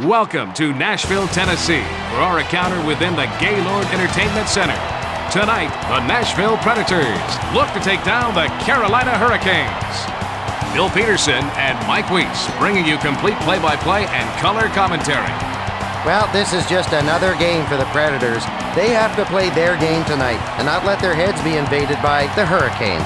Welcome to Nashville, Tennessee, for our encounter within the Gaylord Entertainment Center. Tonight, the Nashville Predators look to take down the Carolina Hurricanes. Bill Peterson and Mike Weiss bringing you complete play-by-play and color commentary. Well, this is just another game for the Predators. They have to play their game tonight and not let their heads be invaded by the Hurricanes.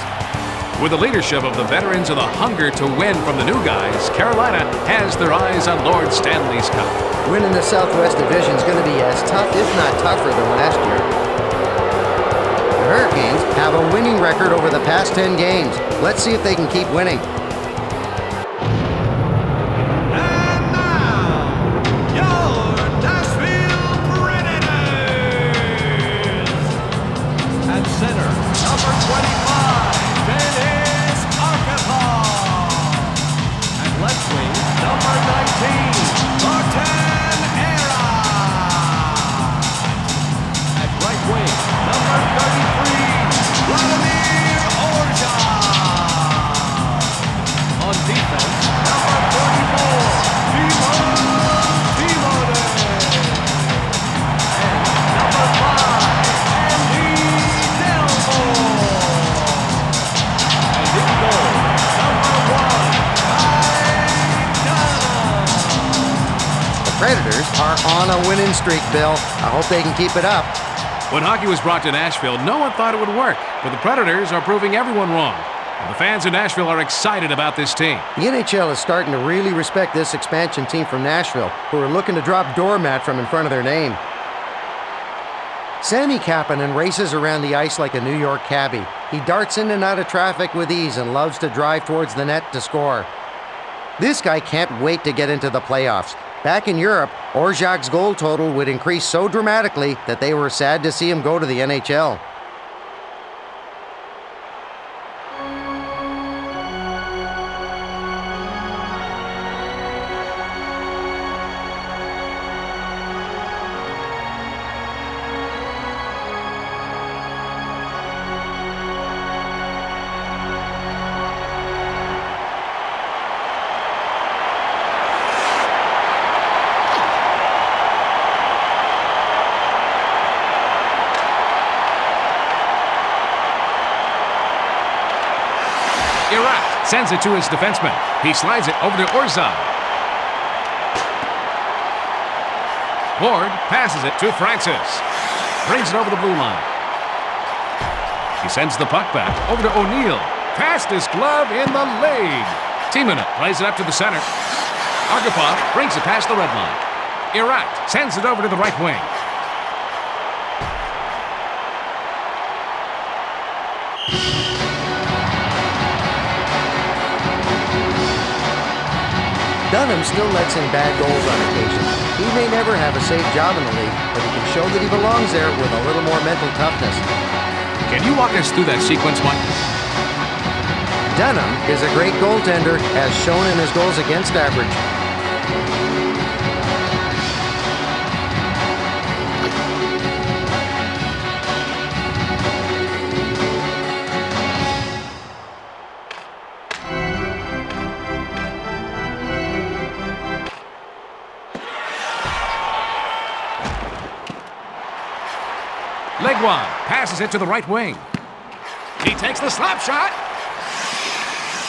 With the leadership of the veterans and the hunger to win from the new guys, Carolina has their eyes on Lord Stanley's Cup. Winning the Southwest Division is going to be as tough, if not tougher, than last year. The Hurricanes have a winning record over the past 10 games. Let's see if they can keep winning. Predators are on a winning streak, Bill. I hope they can keep it up. When hockey was brought to Nashville, no one thought it would work, but the Predators are proving everyone wrong. And the fans in Nashville are excited about this team. The NHL is starting to really respect this expansion team from Nashville, who are looking to drop doormat from in front of their name. Sammy Kapanen races around the ice like a New York cabbie. He darts in and out of traffic with ease and loves to drive towards the net to score. This guy can't wait to get into the playoffs. Back in Europe, Orjak's goal total would increase so dramatically that they were sad to see him go to the NHL. Sends it to his defenseman. He slides it over to Orzak. Ward passes it to Francis. Brings it over the blue line. He sends the puck back over to O'Neill. Fastest glove in the league. Timonen plays it up to the center. Argapov brings it past the red line. Irat sends it over to the right wing. Dunham still lets in bad goals on occasion. He may never have a safe job in the league, but he can show that he belongs there with a little more mental toughness. Can you walk us through that sequence, Mike? Dunham is a great goaltender, as shown in his goals against average. Legwan passes it to the right wing. He takes the slap shot.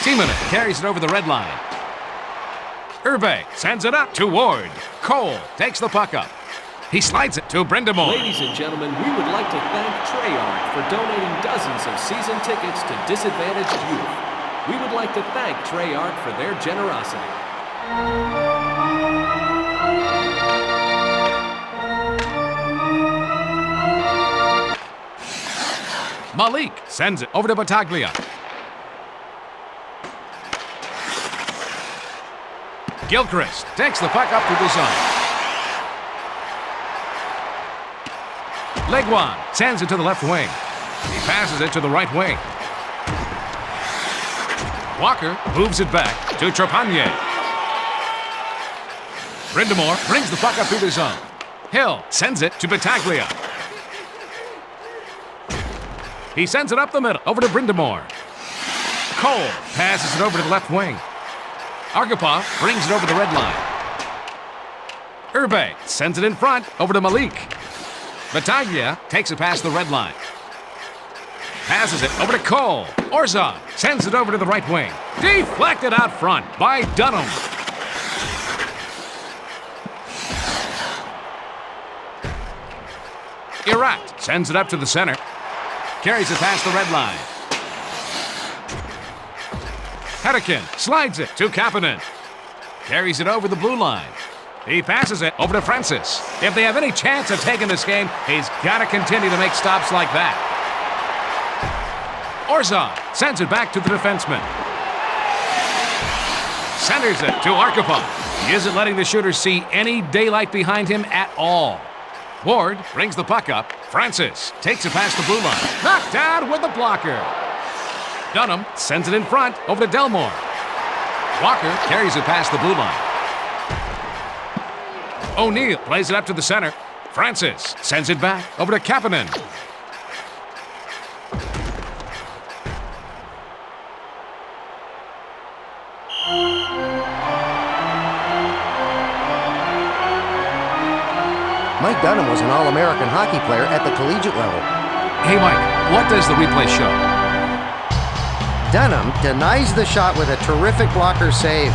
Timonen carries it over the red line. Urbe sends it up to Ward. Cole takes the puck up. He slides it to Brindamore. Ladies and gentlemen, we would like to thank Treyarch for donating dozens of season tickets to disadvantaged youth. We would like to thank Treyarch for their generosity. Malik sends it over to Battaglia. Gilchrist takes the puck up to the zone. Legwan sends it to the left wing. He passes it to the right wing. Walker moves it back to Trepanier. Brindamore brings the puck up to the zone. Hill sends it to Battaglia. He sends it up the middle, over to Brindamore. Cole passes it over to the left wing. Argapov brings it over the red line. Urbe sends it in front over to Malik. Battaglia takes it past the red line. Passes it over to Cole. Orzov sends it over to the right wing. Deflected out front by Dunham. Erat sends it up to the center. Carries it past the red line. Hedican slides it to Kapanen. Carries it over the blue line. He passes it over to Francis. If they have any chance of taking this game, he's got to continue to make stops like that. Orzov sends it back to the defenseman. Centers it to Arkhipov. He isn't letting the shooter see any daylight behind him at all. Ward brings the puck up. Francis takes it past the blue line. Knocked down with the blocker. Dunham sends it in front over to Delmore. Walker carries it past the blue line. O'Neill plays it up to the center. Francis sends it back over to Kapanen. Mike Dunham was an All-American hockey player at the collegiate level. Hey, Mike, what does the replay show? Dunham denies the shot with a terrific blocker save.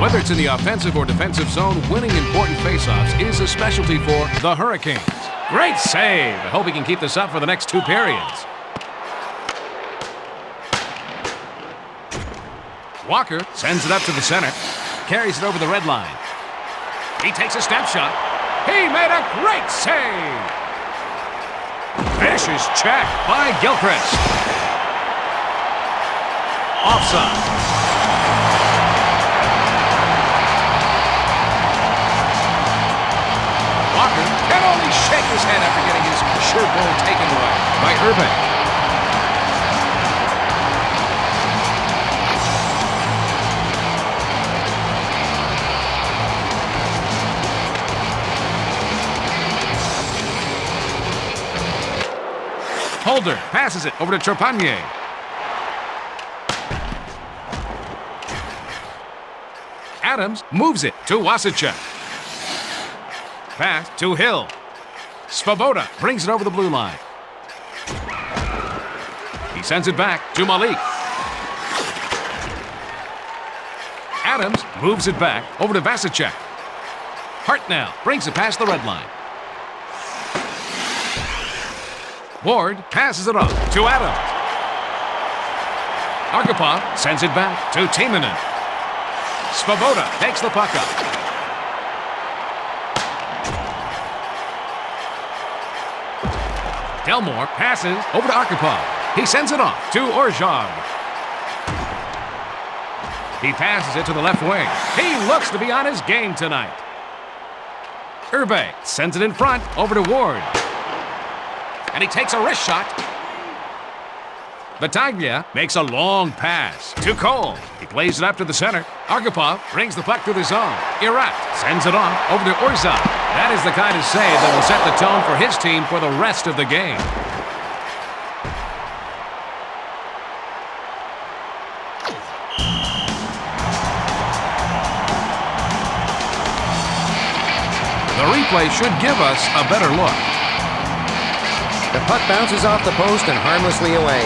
Whether it's in the offensive or defensive zone, winning important faceoffs is a specialty for the Hurricanes. Great save! I hope he can keep this up for the next 2 periods. Walker sends it up to the center. Carries it over the red line. He takes a step shot. He made a great save! Vicious check by Gilchrist. Offside. Walker can only shake his head after getting his shirt goal taken away by Urban. Holder passes it over to Trepanier. Adams moves it to Wasicek. Pass to Hill. Svoboda brings it over the blue line. He sends it back to Malik. Adams moves it back over to Vasicek. Hartnell brings it past the red line. Ward passes it off to Adams. Arkhipov sends it back to Timonen. Svoboda takes the puck up. Delmore passes over to Arkhipov. He sends it off to Orzov. He passes it to the left wing. He looks to be on his game tonight. Urbe sends it in front over to Ward. And he takes a wrist shot. Battaglia makes a long pass to Cole. He plays it up to the center. Arkhipov brings the puck through the zone. Erat sends it off over to Orzov. That is the kind of save that will set the tone for his team for the rest of the game. The replay should give us a better look. The puck bounces off the post and harmlessly away.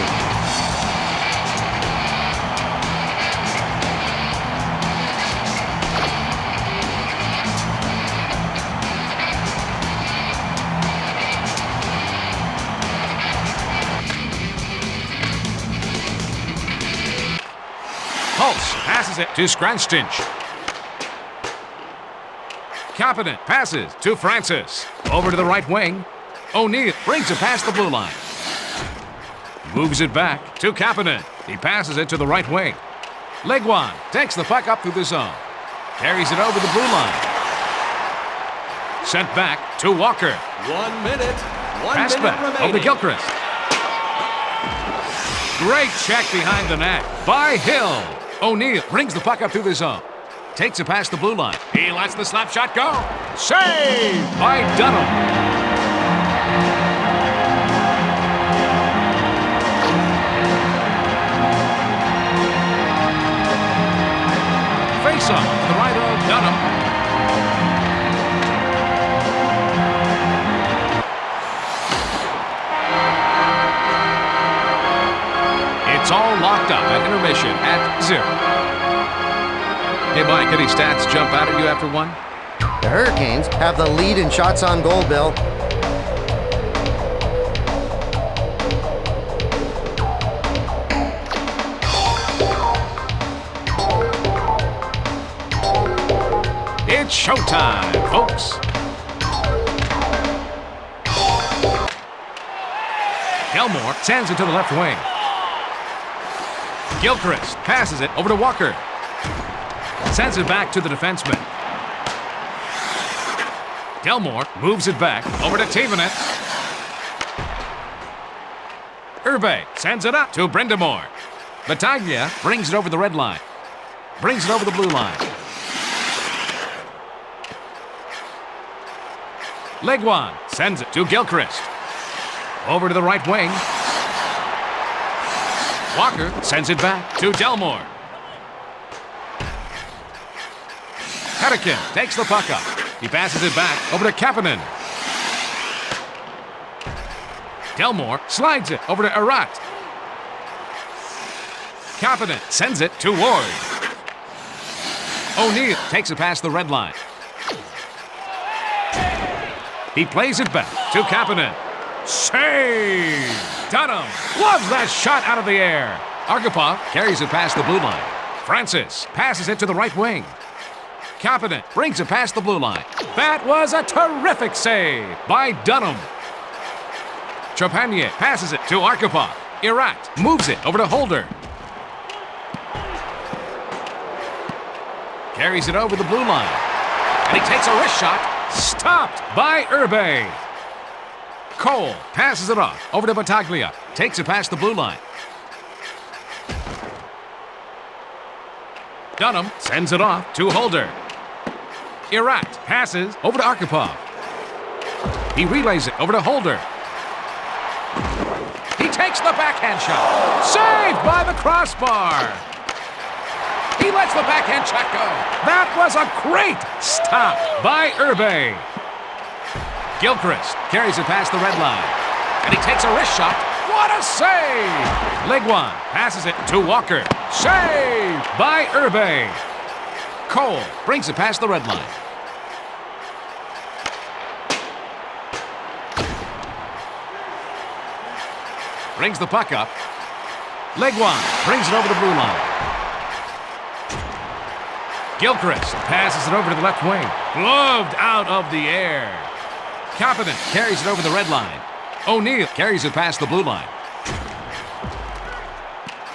Pulse passes it to Skranstich. Kapanen passes to Francis. Over to the right wing. O'Neill brings it past the blue line. Moves it back to Kapanen. He passes it to the right wing. Leguan takes the puck up through the zone. Carries it over the blue line. Sent back to Walker. 1 minute. Pass back over to Gilchrist. Great check behind the net by Hill. O'Neill brings the puck up through the zone. Takes it past the blue line. He lets the slap shot go. Saved by Dunham. some to the right of Dunham. It's all locked up at intermission at 0. Hey, Mike, any stats jump out at you after one? The Hurricanes have the lead in shots on goal, Bill. It's showtime, folks. Elmore sends it to the left wing. Gilchrist passes it over to Walker. Sends it back to the defenseman. Delmore moves it back over to Tavenet. Herbe sends it up to Brindamore. Battaglia brings it over the red line. Brings it over the blue line. Leguan sends it to Gilchrist. Over to the right wing. Walker sends it back to Delmore. Hedican takes the puck up. He passes it back over to Kapanen. Delmore slides it over to Arat. Kapanen sends it to Ward. O'Neill takes it past the red line. He plays it back to Kapanen. Save! Dunham loves that shot out of the air. Arkhipov carries it past the blue line. Francis passes it to the right wing. Kapanen brings it past the blue line. That was a terrific save by Dunham. Trepanier passes it to Arkhipov. Irat moves it over to Holder. Carries it over the blue line. And he takes a wrist shot. Stopped by Herbe. Cole passes it off over to Battaglia. Takes it past the blue line. Dunham sends it off to Holder. Irat passes over to Arkhipov. He relays it over to Holder. He takes the backhand shot. Saved by the crossbar. He lets the backhand shot go. That was a great stop by Herbe. Gilchrist carries it past the red line. And he takes a wrist shot. What a save! Leguan passes it to Walker. Saved by Herbe. Cole brings it past the red line. Brings the puck up. Leguan brings it over the blue line. Gilchrist passes it over to the left wing. Gloved out of the air. Kapanen carries it over the red line. O'Neill carries it past the blue line.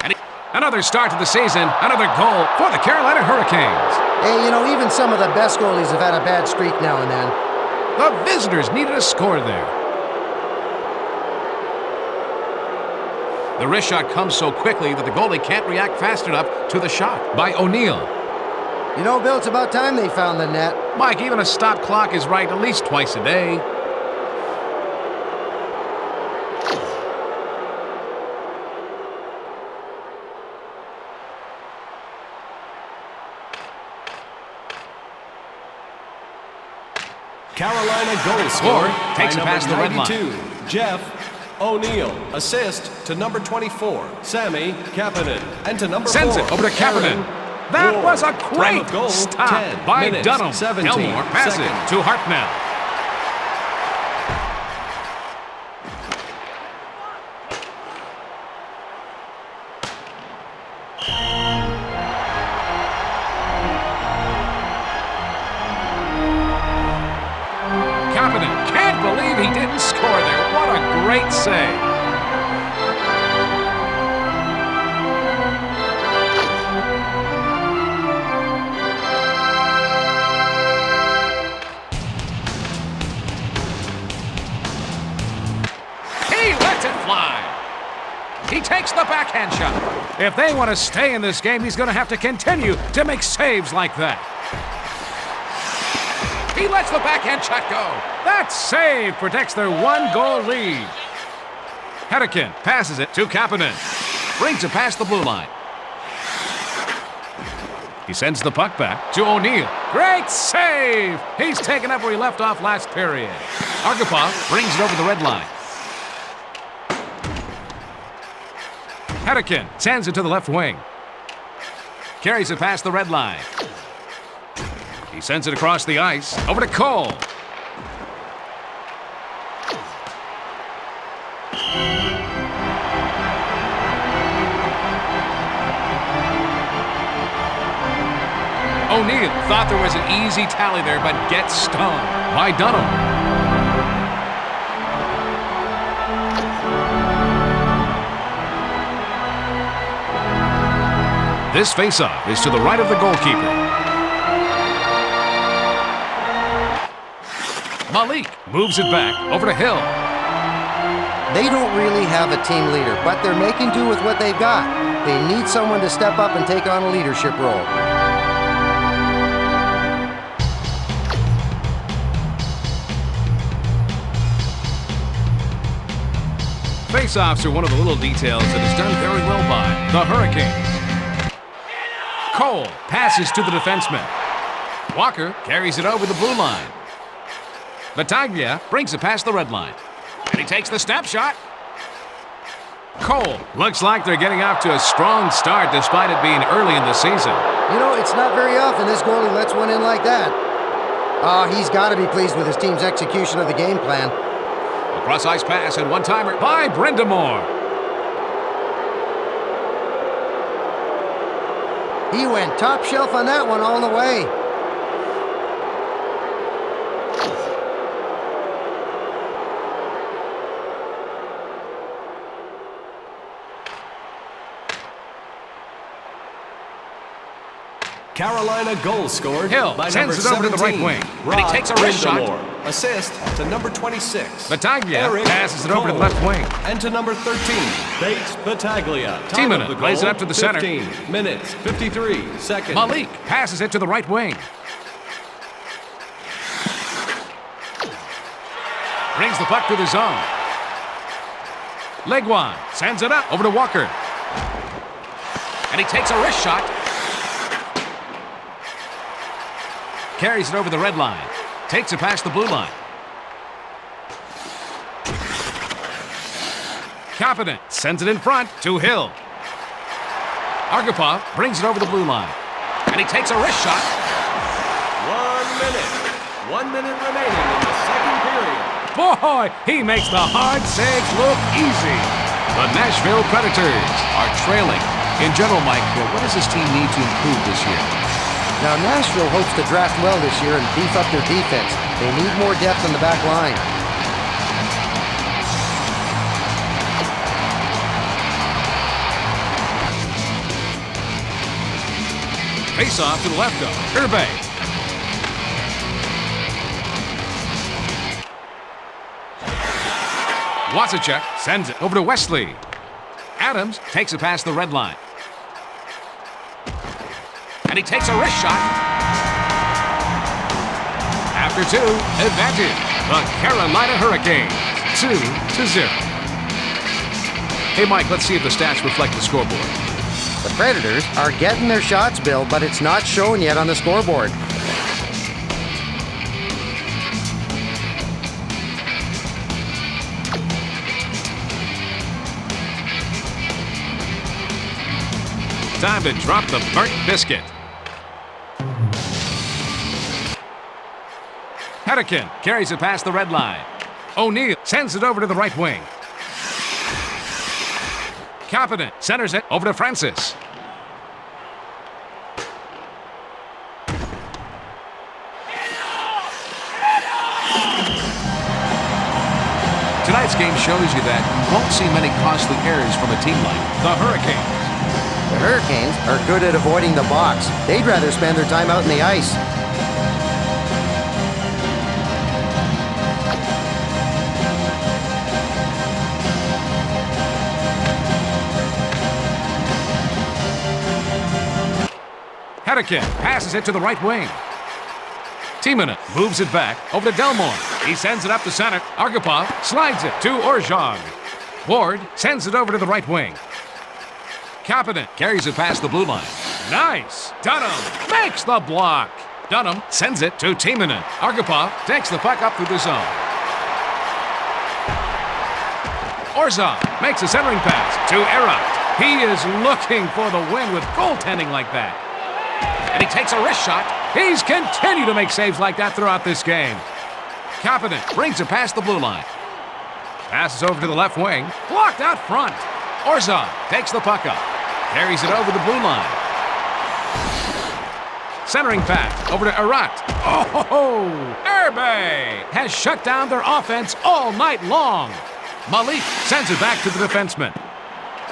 And another start to the season, another goal for the Carolina Hurricanes. Hey, you know, even some of the best goalies have had a bad streak now and then. The visitors needed a score there. The wrist shot comes so quickly that the goalie can't react fast enough to the shot by O'Neill. You know, Bill, it's about time they found the net. Mike, even a stop clock is right at least twice a day. Carolina goal scorer takes it past the red line. Jeff O'Neill. Assist to number 24, Sammy Kapanen. And to number 4, sends it over to Kapanen. That was a great goal, stop 10 by minutes, Dunham. 17 Elmore passes seconds. to Hartnell. Kapanen can't believe he didn't score there. What a great save. He takes the backhand shot. If they want to stay in this game, he's going to have to continue to make saves like that. He lets the backhand shot go. That save protects their one-goal lead. Hedican passes it to Kapanen. Brings it past the blue line. He sends the puck back to O'Neill. Great save! He's taken up where he left off last period. Argopov brings it over the red line. Hedican sends it to the left wing. Carries it past the red line. He sends it across the ice. Over to Cole. O'Neill thought there was an easy tally there, but gets stung by Dunham. This faceoff is to the right of the goalkeeper. Malik moves it back over to Hill. They don't really have a team leader, but they're making do with what they've got. They need someone to step up and take on a leadership role. Faceoffs are one of the little details that is done very well by the Hurricanes. Cole passes to the defenseman. Walker carries it over the blue line. Battaglia brings it past the red line. And he takes the snapshot. Cole looks like they're getting off to a strong start despite it being early in the season. You know, it's not very often this goalie lets one in like that. He's got to be pleased with his team's execution of the game plan. A cross-ice pass and one-timer by Brindamore. He went top shelf on that one all the way. Carolina goal scored Hill by sends number it over to the right 17, wing. And he takes a wrist shot. Brindamore. Assist to number 26. Battaglia Eric passes it over to the Cole. left wing. And to number 13, Bates Battaglia. Time Timona of the plays it goal, up to the center. 15 minutes, 53 seconds. Malik passes it to the right wing. Brings the puck to the zone. Leguan sends it up over to Walker. And he takes a wrist shot. Carries it over the red line. Takes it past the blue line. Competent sends it in front to Hill. Argopov brings it over the blue line. And he takes a wrist shot. 1 minute remaining in the second period. Boy, he makes the hard saves look easy. The Nashville Predators are trailing. In general, Mike, what does this team need to improve this year? Now, Nashville hopes to draft well this year and beef up their defense. They need more depth on the back line. Face off to the left of Irbe. Wasicek sends it over to Wesley. Adams takes it past the red line. And he takes a wrist shot. After two, advantage. The Carolina Hurricanes, 2-0. Hey, Mike, let's see if the stats reflect the scoreboard. The Predators are getting their shots, Bill, but it's not shown yet on the scoreboard. Time to drop the burnt biscuit. Hedican carries it past the red line. O'Neill sends it over to the right wing. Competent centers it over to Francis. Tonight's game shows you that you won't see many costly errors from a team like the Hurricanes. The Hurricanes are good at avoiding the box. They'd rather spend their time out in the ice. Hedican passes it to the right wing. Timona moves it back over to Delmore. He sends it up the center. Argopov slides it to Orjog. Ward sends it over to the right wing. Competent carries it past the blue line. Nice. Dunham makes the block. Dunham sends it to Timonen. Argapov takes the puck up through the zone. Orzov makes a centering pass to Erat. He is looking for the win with goaltending like that. And he takes a wrist shot. He's continued to make saves like that throughout this game. Kapanen brings it past the blue line. Passes over to the left wing. Blocked out front. Orzov takes the puck up. Carries it over the blue line. Centering pass over to Erat. Oh, Erbe has shut down their offense all night long. Malik sends it back to the defenseman.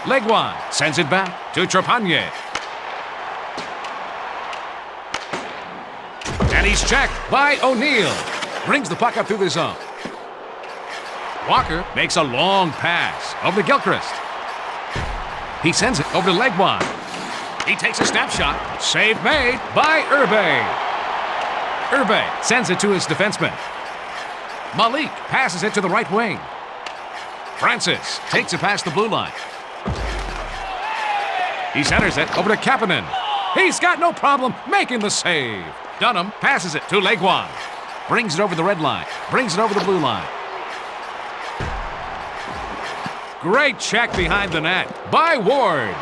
Leguan sends it back to Trepanier. And he's checked by O'Neill. Brings the puck up through the zone. Walker makes a long pass over to Gilchrist. He sends it over to Leguan. He takes a snapshot. Save made by Erbe. Erbe sends it to his defenseman. Malik passes it to the right wing. Francis takes it past the blue line. He centers it over to Kapanen. He's got no problem making the save. Dunham passes it to Leguan. Brings it over the red line. Brings it over the blue line. Great check behind the net by Ward.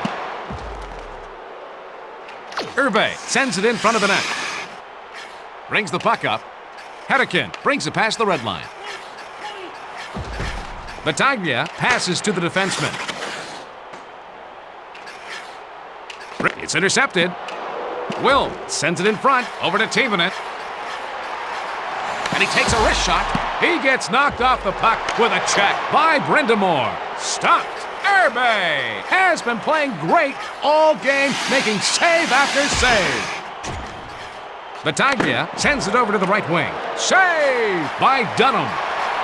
Erbe sends it in front of the net. Brings the puck up. Hedikin brings it past the red line. Battaglia passes to the defenseman. It's intercepted. Will sends it in front over to Timonen. And he takes a wrist shot. He gets knocked off the puck with a check by Brindamore. Stopped. Erbe has been playing great all game, making save after save. Battaglia sends it over to the right wing. Save by Dunham.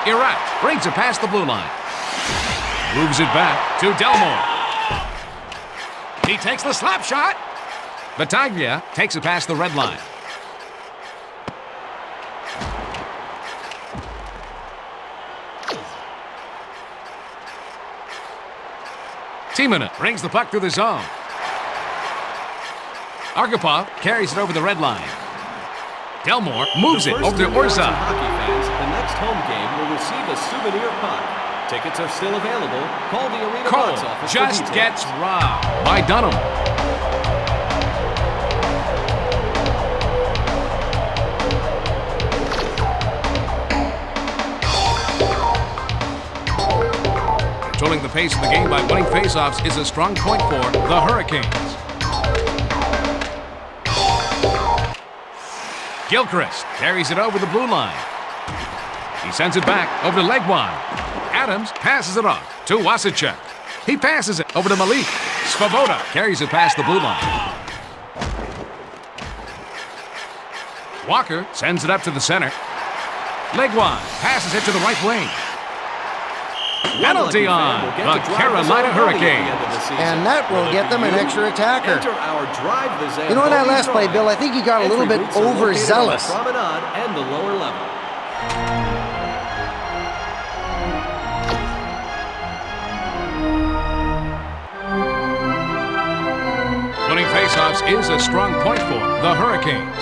Erat brings it past the blue line. Moves it back to Delmore. He takes the slap shot. Battaglia takes it past the red line. Timonen brings the puck through the zone. Argapov carries it over the red line. Delmore moves it over to Orzov. Hockey fans at the next home game will receive a souvenir puck. Tickets are still available. Call the arena box Cole office just for details. gets robbed by Dunham. Controlling the pace of the game by winning faceoffs is a strong point for the Hurricanes. Gilchrist carries it over the blue line. He sends it back over to Leguan. Adams passes it off to Wasicek. He passes it over to Malik. Svoboda carries it past the blue line. Walker sends it up to the center. Leguan passes it to the right wing. Penalty on the Carolina Hurricanes. And that will get them an extra attacker. Enter our Drive the Zamboni You know, in that last play, drive. Bill, I think he got a little bit Entry booths are located on the overzealous. Promenade and the lower level. Winning faceoffs is a strong point for the Hurricanes.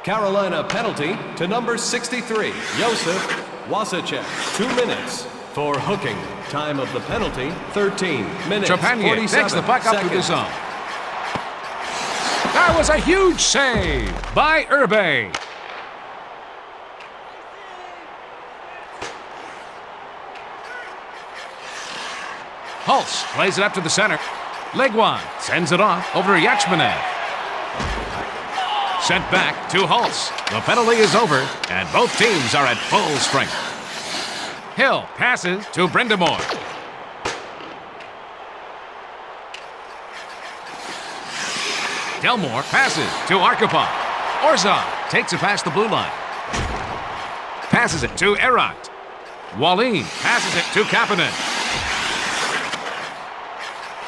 Carolina penalty to number 63, Josef Wasicek. 2 minutes for hooking. Time of the penalty, 13 minutes, Trepanier 47 takes the puck up through the seconds. zone. That was a huge save by Erbe. Hulse plays it up to the center. Leguan sends it off over to Yachmanev. Sent back to Hulse. The penalty is over, and both teams are at full strength. Hill passes to Brindamore. Delmore passes to Argapov. Orzov takes it past the blue line. Passes it to Erat. Wallin passes it to Kapanen.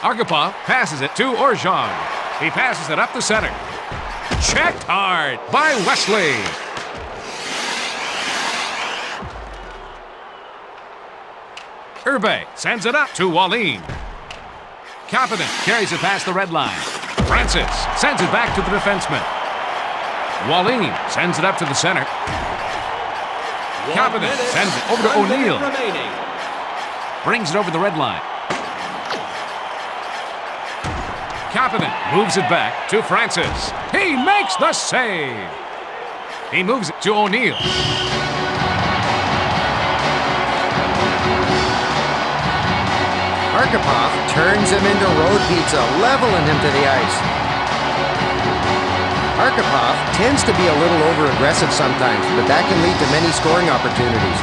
Argapov passes it to Orjog. He passes it up the center. Checked hard by Wesley. Erbe sends it up to Wallin. Kapanen carries it past the red line. Francis sends it back to the defenseman. Wallin sends it up to the center. Kapanen sends it over to O'Neill. Brings it over the red line. Kapanen moves it back to Francis. He makes the save. He moves it to O'Neill. Arkhipov turns him into road pizza, leveling him to the ice. Arkhipov tends to be a little over-aggressive sometimes, but that can lead to many scoring opportunities.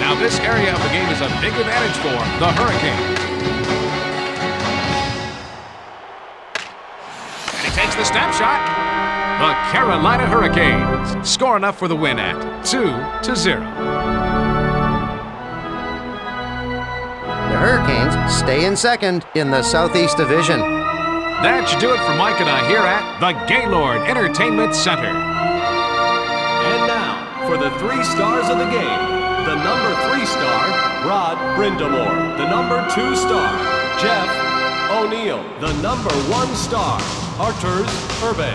Now this area of the game is a big advantage for the Hurricanes. And he takes the snap shot. The Carolina Hurricanes score enough for the win at 2-0. The Hurricanes stay in second in the Southeast Division. That should do it for Mike and I here at the Gaylord Entertainment Center. And now, for the 3 stars of the game, the number 3 star, Rod Brindamore. The number 2 star, Jeff O'Neill. The number 1 star, Arturs Herbe.